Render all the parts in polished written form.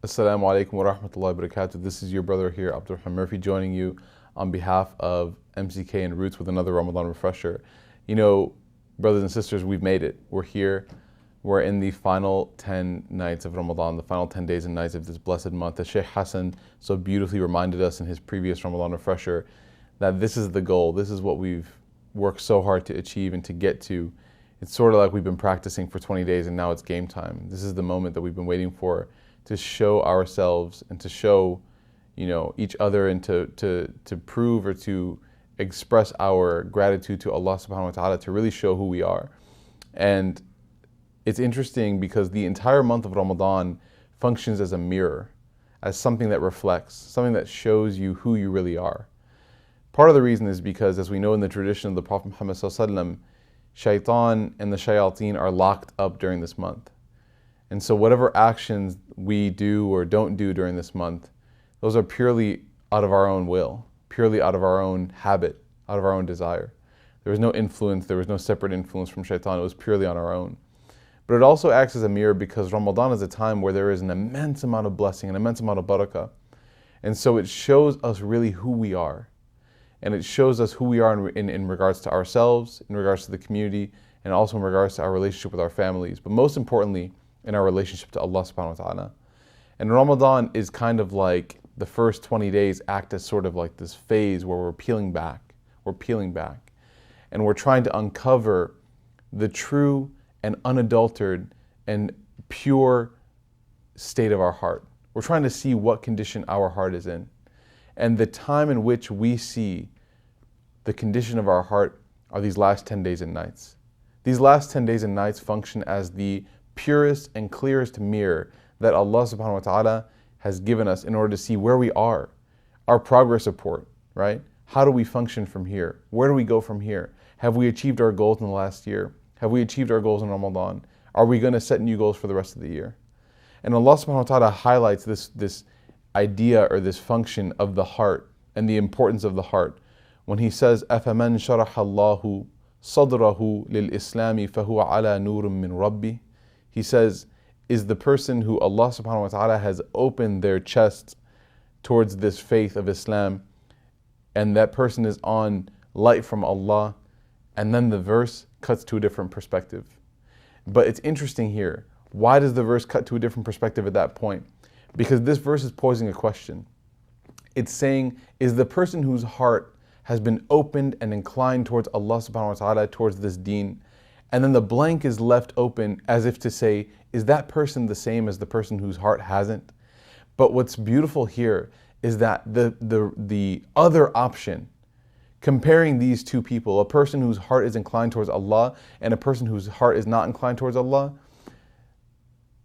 Assalamu alaikum wa rahmatullahi wa barakatuh. This is your brother here, AbdelRahman Murphy, joining you on behalf of MCK and Roots with another Ramadan refresher. You know, brothers and sisters, we've made it. We're here. We're in the final 10 nights of Ramadan, the final 10 days and nights of this blessed month. As Shaykh Hassan so beautifully reminded us in his previous Ramadan refresher, that this is the goal. This is what we've worked so hard to achieve and to get to. It's sort of like we've been practicing for 20 days and now it's game time. This is the moment that we've been waiting for, to show ourselves and to show, each other, and to prove or to express our gratitude to Allah subhanahu wa ta'ala, to really show who we are. And it's interesting because the entire month of Ramadan functions as a mirror, as something that reflects, something that shows you who you really are. Part of the reason is because, as we know in the tradition of the Prophet Muhammad sallallahu alaihi wasallam, shaitan and the shayateen are locked up during this month. And so whatever actions we do or don't do during this month, those are purely out of our own will, purely out of our own habit, out of our own desire. There was no influence, there was no separate influence from shaitan, it was purely on our own. But it also acts as a mirror because Ramadan is a time where there is an immense amount of blessing, an immense amount of barakah. And so it shows us really who we are. And it shows us who we are in regards to ourselves, in regards to the community, and also in regards to our relationship with our families. But most importantly, in our relationship to Allah subhanahu wa ta'ala. And Ramadan is kind of like the first 20 days act as sort of like this phase where we're peeling back. And we're trying to uncover the true and unadulterated and pure state of our heart. We're trying to see what condition our heart is in. And the time in which we see the condition of our heart are these last 10 days and nights. These last 10 days and nights function as the purest and clearest mirror that Allah subhanahu wa ta'ala has given us in order to see where we are. Our progress report, right? How do we function from here? Where do we go from here? Have we achieved our goals in the last year? Have we achieved our goals in Ramadan? Are we going to set new goals for the rest of the year? And Allah subhanahu wa ta'ala highlights this idea or this function of the heart and the importance of the heart when He says, أَفَمَنْ شَرَحَ اللَّهُ صَدْرَهُ لِلْإِسْلَامِ فَهُوَ عَلَى نُورٍ مِّن رَبِّهِ. He says, is the person who Allah subhanahu wa ta'ala has opened their chest towards this faith of Islam, and that person is on light from Allah. And then the verse cuts to a different perspective. But it's interesting here. Why does the verse cut to a different perspective at that point? Because this verse is posing a question. It's saying, is the person whose heart has been opened and inclined towards Allah subhanahu wa ta'ala, towards this deen, and then the blank is left open as if to say, is that person the same as the person whose heart hasn't? But what's beautiful here is that the other option, comparing these two people, a person whose heart is inclined towards Allah and a person whose heart is not inclined towards Allah,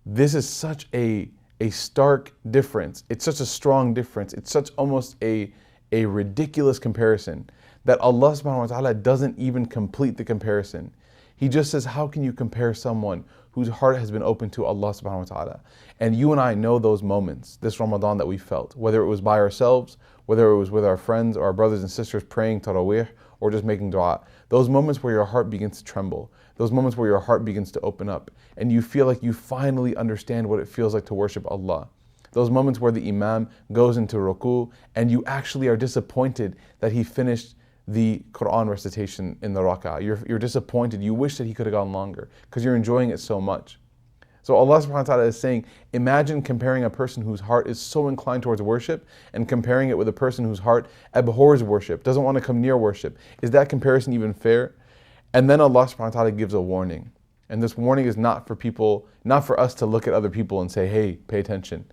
this is such a stark difference. It's such a strong difference. It's such almost a ridiculous comparison that Allah subhanahu wa ta'ala doesn't even complete the comparison. He just says, how can you compare someone whose heart has been open to Allah subhanahu wa ta'ala? And you and I know those moments, this Ramadan that we felt, whether it was by ourselves, whether it was with our friends or our brothers and sisters praying tarawih or just making dua. Those moments where your heart begins to tremble, those moments where your heart begins to open up and you feel like you finally understand what it feels like to worship Allah. Those moments where the Imam goes into ruku and you actually are disappointed that he finished the Quran recitation in the rak'ah. You're disappointed. You wish that he could have gone longer because you're enjoying it so much. So Allah subhanahu wa ta'ala is saying, imagine comparing a person whose heart is so inclined towards worship and comparing it with a person whose heart abhors worship, doesn't want to come near worship. Is that comparison even fair? And then Allah subhanahu wa ta'ala gives a warning. And this warning is not for people, not for us to look at other people and say, hey, pay attention.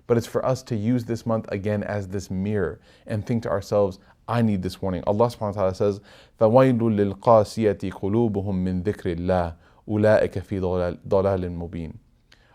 But it's for us to use this month again as this mirror and think to ourselves, I need this warning. Allah subhanahu wa ta'ala says, فَوَيْلٌ لِلْقَاسِيَةِ قُلُوبُهُم مِّن ذِكْرِ اللَّهِ أُولَٰئِكَ فِي ضَلَالٍ مُبِينٍ.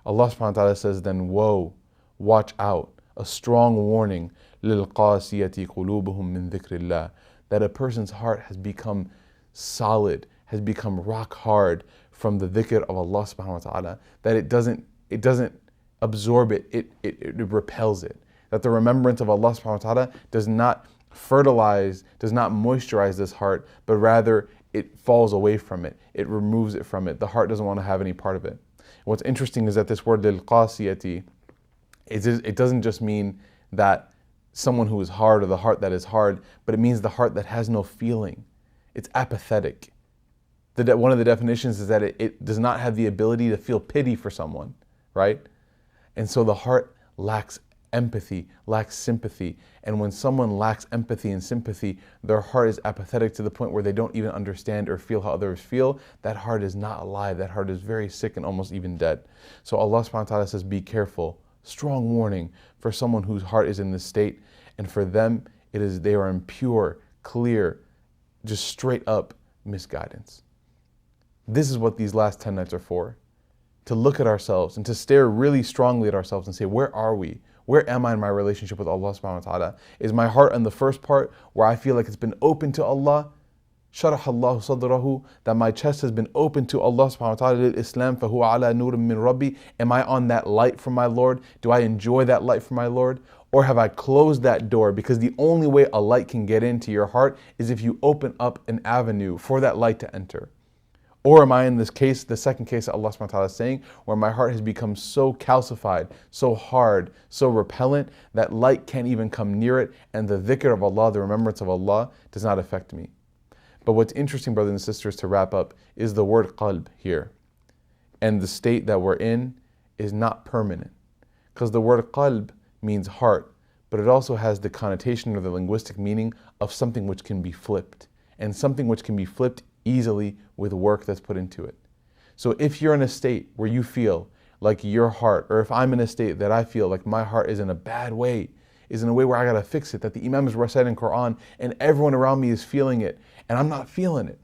Allah subhanahu wa ta'ala says, then woe, watch out, a strong warning, لِلْقَاسِيَةِ قُلُوبُهُم مِّن ذِكْرِ اللَّهِ, that a person's heart has become solid, has become rock hard from the dhikr of Allah subhanahu wa ta'ala, that it doesn't absorb it, it repels it. That the remembrance of Allah subhanahu wa ta'ala does not fertilize, does not moisturize this heart, but rather it falls away from it. It removes it from it. The heart doesn't want to have any part of it. What's interesting is that this word lil-qasiyati It doesn't just mean that someone who is hard or the heart that is hard, but it means the heart that has no feeling. It's apathetic. One of the definitions is that it does not have the ability to feel pity for someone, right? And so the heart lacks empathy, lacks sympathy. And when someone lacks empathy and sympathy, their heart is apathetic to the point where they don't even understand or feel how others feel. That heart is not alive. That heart is very sick and almost even dead. So Allah subhanahu wa ta'ala says, be careful. Strong warning for someone whose heart is in this state. And for them, they are in pure, clear, just straight up misguidance. This is what these last 10 nights are for. To look at ourselves and to stare really strongly at ourselves and say, where are we? Where am I in my relationship with Allah subhanahu wa ta'ala? Is my heart in the first part where I feel like it's been open to Allah? Sharah Allahu sadrahu, that my chest has been open to Allah subhanahu wa ta'ala, lil Islam, fahuwa ala nurim min Rabbi. Am I on that light from my Lord? Do I enjoy that light from my Lord? Or have I closed that door? Because the only way a light can get into your heart is if you open up an avenue for that light to enter. Or am I in this case, the second case that Allah subhanahu wa ta'ala is saying, where my heart has become so calcified, so hard, so repellent, that light can't even come near it, and the dhikr of Allah, the remembrance of Allah, does not affect me. But what's interesting, brothers and sisters, to wrap up, is the word qalb here. And the state that we're in is not permanent. Because the word qalb means heart, but it also has the connotation or the linguistic meaning of something which can be flipped. And something which can be flipped easily with work that's put into it. So if you're in a state where you feel like your heart, or if I'm in a state that I feel like my heart is in a bad way, is in a way where I gotta fix it, that the Imam is reciting Quran and everyone around me is feeling it and I'm not feeling it,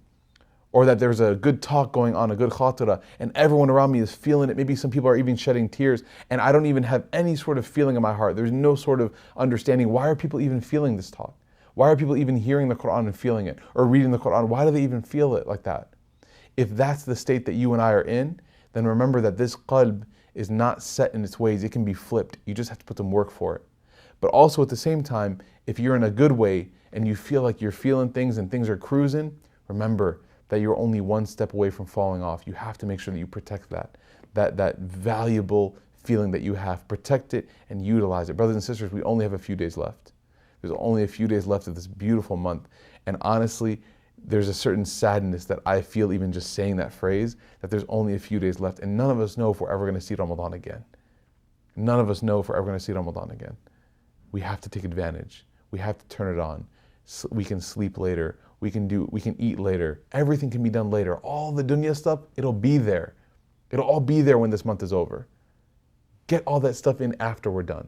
or that there's a good talk going on, a good khatira, and everyone around me is feeling it, maybe some people are even shedding tears, and I don't even have any sort of feeling in my heart. There's no sort of understanding, why are people even feeling this talk? Why are people even hearing the Quran and feeling it, or reading the Quran? Why do they even feel it like that? If that's the state that you and I are in, then remember that this qalb is not set in its ways. It can be flipped. You just have to put some work for it. But also at the same time, if you're in a good way and you feel like you're feeling things and things are cruising, remember that you're only one step away from falling off. You have to make sure that you protect that valuable feeling that you have. Protect it and utilize it. Brothers and sisters, we only have a few days left. There's only a few days left of this beautiful month. And honestly, there's a certain sadness that I feel even just saying that phrase, that there's only a few days left. And none of us know if we're ever going to see Ramadan again. None of us know if we're ever going to see Ramadan again. We have to take advantage. We have to turn it on. We can sleep later. We can eat later. Everything can be done later. All the dunya stuff, it'll be there. It'll all be there when this month is over. Get all that stuff in after we're done.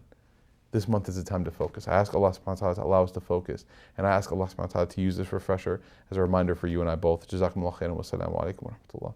This month is the time to focus. I ask Allah subhanahu wa ta'ala to allow us to focus. And I ask Allah subhanahu wa ta'ala to use this refresher as a reminder for you and I both. Jazakumullah khairan wa assalamu alaikum wa rahmatullah.